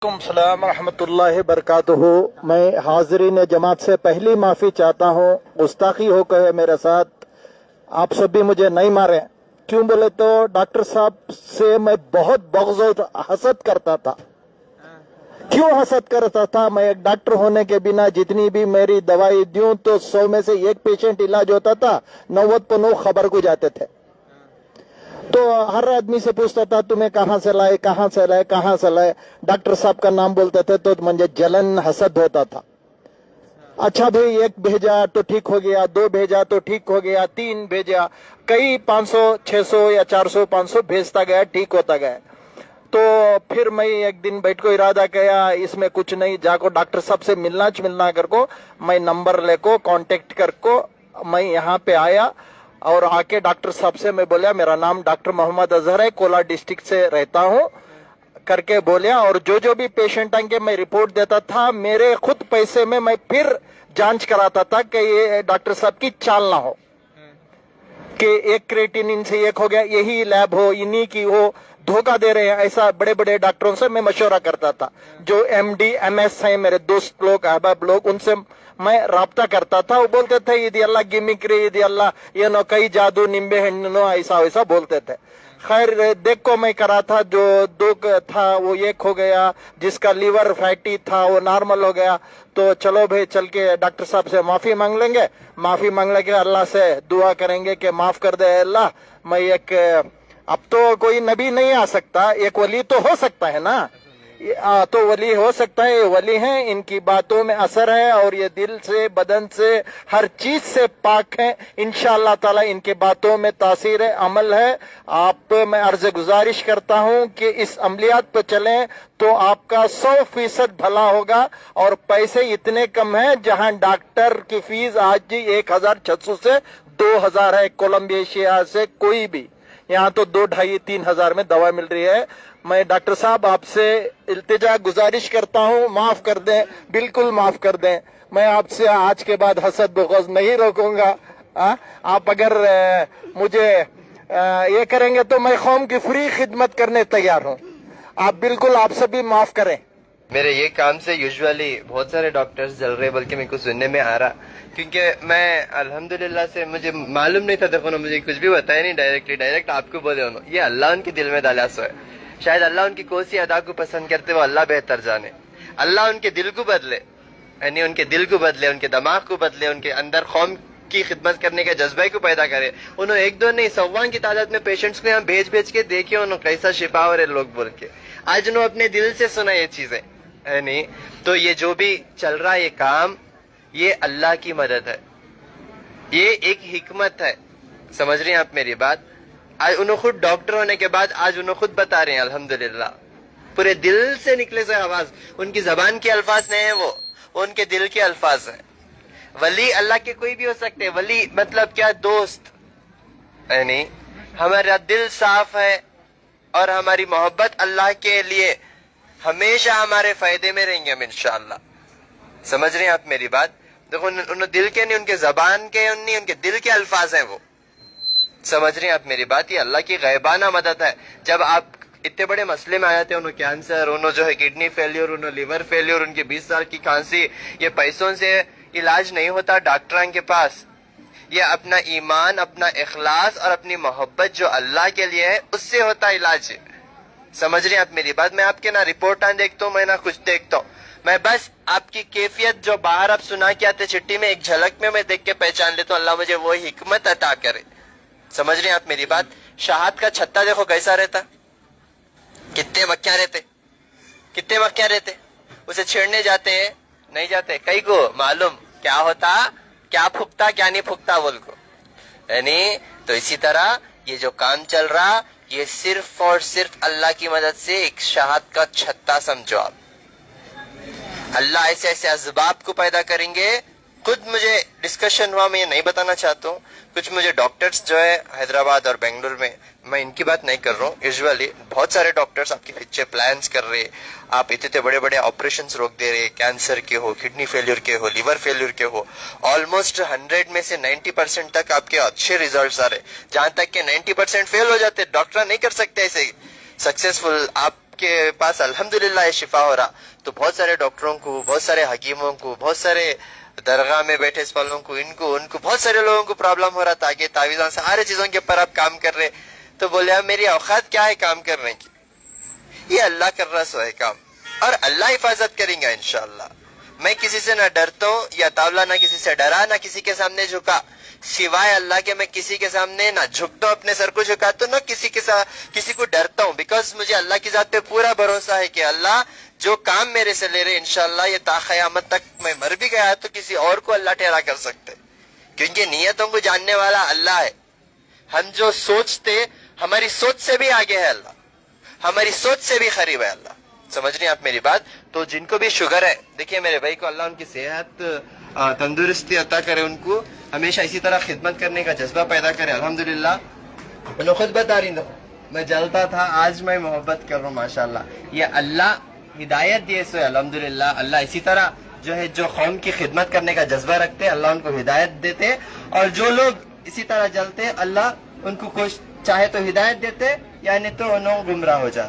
सलाम रहमतुल्लाहि बरकातुहू। मैं हाज़रीन जमात से पहली माफ़ी चाहता हूँ, गुस्ताखी हो गए मेरे साथ। आप सब भी मुझे नहीं मारे। क्यों बोले तो डॉक्टर साहब से मैं बहुत बग़ज़ और हसद करता था। क्यों हसद करता था? मैं एक डॉक्टर होने के बिना जितनी भी मेरी दवाई दूं तो 100 में से एक पेशेंट इलाज होता था, 90 पे 9 खबर को जाते थे। तो हर आदमी से पूछता था तुम्हें कहाँ से लाए, कहाँ से लाए, कहाँ से लाए। डॉक्टर साहब का नाम बोलते थे तो मुझे जलन हसद होता था। अच्छा भाई, एक भेजा तो ठीक हो गया, 2 भेजा तो ठीक हो गया, 3 भेजा, कई 500 600 या 400 500 भेजता गया, ठीक होता गया। तो फिर मैं एक दिन बैठ को इरादा किया, इसमें कुछ नहीं, जाको डॉक्टर साहब से मिलना कर को मैं नंबर लेको कांटेक्ट कर को मैं यहाँ पे आया और आके डॉक्टर साहब से मैं बोला मेरा नाम डॉक्टर मोहम्मद अजहर है, कोला डिस्ट्रिक्ट से रहता हूँ करके बोलिया। और जो भी पेशेंट आएंगे मैं रिपोर्ट देता था, मेरे खुद पैसे में मैं फिर जांच कराता था कि ये डॉक्टर साहब की चाल ना हो कि एक क्रेटिनिन से एक हो गया, यही लैब हो, इन्हीं की हो, धोखा दे रहे हैं। ऐसा बड़े बड़े डॉक्टरों से मैं मशवरा करता था, जो MD MS हैं मेरे दोस्त लोग, अहबाब लोग, उनसे मैं राब्ता करता था। वो बोलते थे इदी अल्लाह गिमिक्री, इदी अल्लाह ये नो कई जादू निम्बे हन्नो, ऐसा वैसा बोलते थे। खैर देख को मैं करा था, जो 2 था वो 1 हो गया, जिसका लीवर फैटी था वो नॉर्मल हो गया। तो चलो भाई चल के डॉक्टर साहब से माफी मांग लेंगे, माफी मांग लेके अल्लाह से दुआ करेंगे कि माफ कर दे अल्लाह। मैं एक, अब तो कोई नबी नहीं आ सकता, एक वली तो हो सकता है ना, तो वली हो सकता है, वली हैं, इनकी बातों में असर है और ये दिल से बदन से हर चीज से पाक है। इंशाअल्लाह ताला इनके बातों में तासीर है, अमल है। आप मैं अर्ज गुजारिश करता हूं कि इस अमलियात पर चलें तो आपका 100% भला होगा। और पैसे इतने कम हैं, जहां डॉक्टर की फीस आज जी 1600 से 2000 है, कोलंबिया से कोई भी, यहाँ तो 2 ढाई 3 हजार में दवा मिल रही है। मैं डॉक्टर साहब आपसे इल्तिजा गुजारिश करता हूँ, माफ कर दें, बिल्कुल माफ कर दें। मैं आपसे आज के बाद हसद बग़ज़ नहीं रोकूंगा। आप अगर मुझे ये करेंगे तो मैं कौम की फ्री खिदमत करने तैयार हूँ। आप बिल्कुल, आप सभी माफ करें। मेरे ये काम से यूजुअली बहुत सारे डॉक्टर्स जल रहे, बल्कि मेरे को सुनने में आ रहा, क्योंकि मैं अल्हम्दुलिल्लाह से, मुझे मालूम नहीं था, देखो ना, मुझे कुछ भी बताया नहीं, डायरेक्ट आपको बोले उन्होंने, ये अल्लाह उनके दिल में डाला सो है। शायद अल्लाह उनकी कौन सी अदा को पसंद करते वो अल्लाह बेहतर जाने। अल्लाह उनके दिल को बदले, यानी उनके दिल को बदले, उनके दिमाग को बदले, उनके अंदर कौम की खिदमत करने के जज्बे को पैदा करे। उन्होंने 1-2 नहीं, 100 की तादाद में पेशेंट्स को यहाँ भेज के देखे उन्होंने कैसा शिफा हो रहे लोग बोल के। आज उन्होंने अपने दिल से सुना ये चीजें, है नहीं। तो ये जो भी चल रहा है ये काम, ये अल्लाह की मदद है, ये एक हिकमत है। समझ रहे हैं आप मेरी बात? आज उन्होंने खुद डॉक्टर होने के बाद आज उन्होंने खुद बता रहे हैं अल्हम्दुलिल्लाह, पूरे दिल से निकले से आवाज, उनकी जबान के अल्फाज नहीं है, वो उनके दिल के अल्फाज हैं। वली अल्लाह के कोई भी हो सकते हैं, वली मतलब क्या, दोस्त, है नहीं। हमारा दिल साफ है और हमारी मोहब्बत अल्लाह के लिए हमेशा हमारे फायदे में रहेंगे हम इंशाअल्लाह। समझ रहे हैं आप मेरी बात? देखो, उन दिल के नहीं, उनके जबान के नहीं, उनके दिल के अल्फाज हैं वो। समझ रहे हैं आप मेरी बात? ये अल्लाह की गैबाना मदद है। जब आप इतने बड़े मसले में आ जाते हैं, उन्होंने कैंसर, उन्होंने जो है किडनी फेलियर, उन्होंने लिवर फेलियर, उनकी 20 साल की खांसी, ये पैसों से इलाज नहीं होता डॉक्टरों के पास। ये अपना ईमान, अपना इखलास और अपनी मोहब्बत जो अल्लाह के लिए है, उससे होता इलाज। समझ रहे हैं आप मेरी बात? मैं आपके ना रिपोर्ट देखता हूँ, मैं ना कुछ देखता हूँ, मैं बस आपकी कैफियत जो बाहर आप सुना के आते चिट्ठी में, एक झलक में मैं देख के पहचान लेता हूँ। अल्लाह मुझे वो हिकमत अता करे। समझ रहे हैं आप मेरी बात? शहाद का छत्ता देखो कैसा रहता, कितने मक्खियां रहते, कितने मक्खियां रहते, उसे छेड़ने जाते हैं, नहीं जाते, कई को मालूम क्या होता, क्या फूकता क्या नहीं फूकता बोल को, यानी। तो इसी तरह ये जो काम चल रहा, ये सिर्फ और सिर्फ अल्लाह की मदद से एक शहाद का छत्ता समझो आप। अल्लाह ऐसे ऐसे असबाब को पैदा करेंगे। खुद मुझे डिस्कशन हुआ, मैं ये नहीं बताना चाहता हूँ, कुछ मुझे डॉक्टर्स जो है हैदराबाद और बेंगलुरु में, मैं इनकी बात नहीं कर रहा हूँ, यूजुअली बहुत सारे डॉक्टर्स आपके पीछे प्लान्स कर रहे, आप इतने बड़े बड़े ऑपरेशंस रोक दे रहे, कैंसर के हो, किडनी फेलियर के हो, लिवर फेलियर के हो, ऑलमोस्ट 100 में से 90% तक आपके अच्छे रिजल्ट आ रहे। जहां तक के 90% फेल हो जाते, डॉक्टर नहीं कर सकते ऐसे सक्सेसफुल। आप کے پاس الحمدللہ یہ شفا ہو رہا تو بہت سارے ڈاکٹروں کو، بہت سارے حکیموں کو، بہت سارے درگاہ میں بیٹھے اس والوں کو، ان کو بہت سارے لوگوں کو پرابلم ہو رہا تھا کہ تعویذوں سے سارے چیزوں کے اوپر آپ کام کر رہے. تو بولے اب میری اوقات کیا ہے کام کرنے کی؟ یہ اللہ کر رہا سو ہے کام، اور اللہ حفاظت کریں گا انشاءاللہ. میں کسی سے نہ ڈرتا ہوں، یا تعالیٰ نہ کسی سے ڈرا، نہ کسی کے سامنے جھکا، سوائے اللہ کے میں کسی کے سامنے نہ جھکتا ہوں، اپنے سر کو جھکاتا ہوں، نہ کسی کو ڈرتا ہوں. بیکاز مجھے اللہ کی ذات پہ پورا بھروسہ ہے کہ اللہ جو کام میرے سے لے رہے انشاءاللہ یہ تا قیامت تک میں مر بھی گیا تو کسی اور کو اللہ ٹھہرا کر سکتے، کیونکہ نیتوں کو جاننے والا اللہ ہے. ہم جو سوچتے ہماری سوچ سے بھی آگے ہے اللہ، ہماری سوچ سے بھی قریب ہے اللہ. سمجھ رہے ہیں آپ میری بات؟ تو جن کو بھی شوگر ہے، دیکھیے میرے بھائی کو اللہ ان کی صحت تندرستی عطا کرے، ان کو ہمیشہ اسی طرح خدمت کرنے کا جذبہ پیدا کرے. الحمدللہ انہوں خود بتا رہی میں جلتا تھا، آج میں محبت کر رہا ہوں ماشاءاللہ. یہ اللہ ہدایت دیے سو الحمدللہ. اللہ اسی طرح جو ہے جو قوم کی خدمت کرنے کا جذبہ رکھتے اللہ ان کو ہدایت دیتے، اور جو لوگ اسی طرح جلتے اللہ ان کو چاہے تو ہدایت دیتے یعنی تو انہوں گمراہ ہو جاتے.